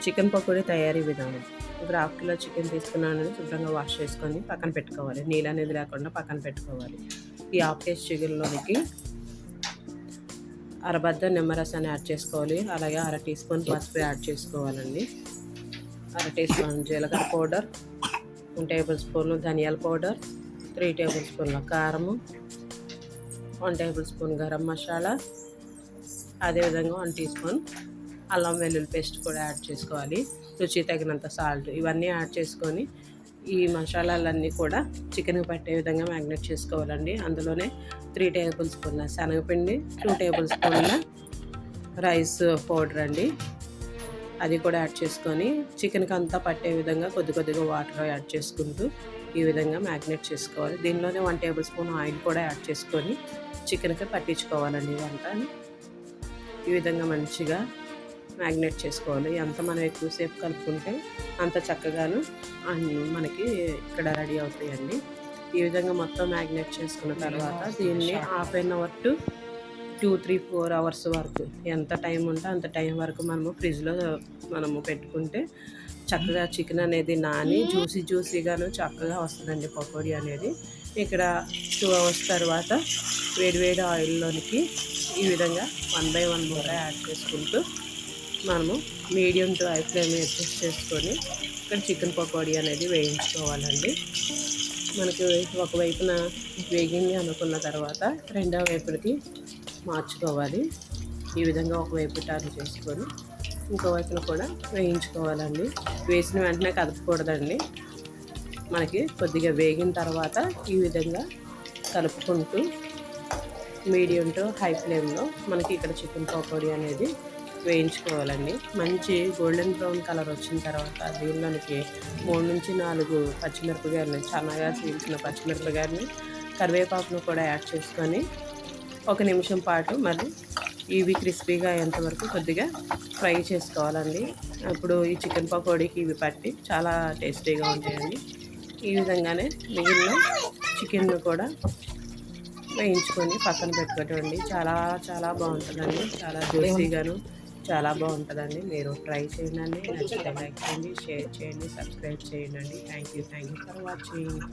Chicken pakodi తయారీ విధానం. ఇప్పుడు హాఫ్ కిలో చికెన్ తీసుకున్నానని శుభ్రంగా వాష్ చేసుకొని పక్కన పెట్టుకోవాలి. నీళ్ళు అనేది లేకుండా పక్కన పెట్టుకోవాలి. ఈ హాఫ్ కేజీ చికెన్లోనికి అరబద్ద నిమ్మరసాన్ని యాడ్ చేసుకోవాలి. అలాగే అర టీ స్పూన్ పసుపు యాడ్ చేసుకోవాలండి. అర టీ స్పూన్ జీలకర్ర పౌడర్, 1 టేబుల్ స్పూన్ ధనియాల పౌడర్, 3 టేబుల్ స్పూన్ల కారము, 1 టేబుల్ స్పూన్ గరం మసాలా, అదేవిధంగా 1 టీ స్పూన్ అల్లం వెల్లుల్లి పేస్ట్ కూడా యాడ్ చేసుకోవాలి. రుచి తగినంత సాల్ట్ ఇవన్నీ యాడ్ చేసుకొని ఈ మసాలాలన్నీ కూడా చికెన్కి పట్టే విధంగా మ్యాగ్నేట్ చేసుకోవాలండి. అందులోనే 3 టేబుల్ స్పూన్ల శనగపిండి, 2 టేబుల్ స్పూన్ల రైస్ పౌడర్ అండి, అది కూడా యాడ్ చేసుకొని చికెన్కి అంతా పట్టే విధంగా కొద్ది కొద్దిగా వాటర్ యాడ్ చేసుకుంటూ ఈ విధంగా మ్యాగ్నేట్ చేసుకోవాలి. దీనిలోనే 1 టేబుల్ స్పూన్ ఆయిల్ కూడా యాడ్ చేసుకొని చికెన్కి పట్టించుకోవాలండి. ఇవంతా ఈ విధంగా మంచిగా మ్యాగ్నేట్ చేసుకోవాలి. ఎంత మనం ఎక్కువసేపు కలుపుకుంటే అంత చక్కగాను మనకి ఇక్కడ రెడీ అవుతాయండి. ఈ విధంగా మొత్తం మ్యాగ్నేట్ చేసుకున్న తర్వాత దీన్ని half an hour to 2, 3, 4 hours వరకు ఎంత టైం ఉంటే అంత టైం వరకు మనము ఫ్రిడ్జ్లో పెట్టుకుంటే చక్కగా చికెన్ అనేది నాని జ్యూసీగాను చక్కగా వస్తుందండి పకోడీ అనేది. ఇక్కడ 2 అవర్స్ తర్వాత వేడివేడి ఆయిల్లోనికి ఈ విధంగా 1 బై 1 మూర యాడ్ చేసుకుంటూ మనము medium to high flame adjust చేసుకొని ఇక్కడ చికెన్ పకోడీ అనేది వేయించుకోవాలండి. మనకి ఒకవైపున వేగింది అనుకున్న తర్వాత రెండవ వైపుకి మార్చుకోవాలి. ఈ విధంగా ఒకవైపు టర్న్ చేసుకొని ఇంకోవైపున కూడా వేయించుకోవాలండి. వేసిన వెంటనే కదపకూడదండి. మనకి కొద్దిగా వేగిన తర్వాత ఈ విధంగా కలుపుకుంటూ మీడియం టు హై ఫ్లేమ్లో మనకి ఇక్కడ చికెన్ పకోడీ అనేది వేయించుకోవాలండి. మంచి గోల్డెన్ బ్రౌన్ కలర్ వచ్చిన తర్వాత దీనిలోనికి 3 నుంచి 4 పచ్చిమిరపకాయలని, సన్నగా చీల్చిన పచ్చిమిరపకాయలని, కరివేపాకును కూడా యాడ్ చేసుకొని 1 నిమిషం పాటు మళ్ళీ ఇవి క్రిస్పీగా అయ్యేంతవరకు కొద్దిగా ఫ్రై చేసుకోవాలండి. అప్పుడు ఈ చికెన్ పకోడీకి ఇవి పట్టి చాలా టేస్టీగా ఉంటాయండి. ఈ విధంగానే మిగిలిన చికెన్ను కూడా వేయించుకొని పక్కన పెట్టుకోండి. చాలా చాలా బాగుంటుందండి. చాలా జ్యూసీగాను చాలా బాగుంటుందండి. మీరు ట్రై చేయండి. నచ్చితే లైక్ చేయండి, షేర్ చేయండి, సబ్స్క్రైబ్ చేయండి. Thank you for watching.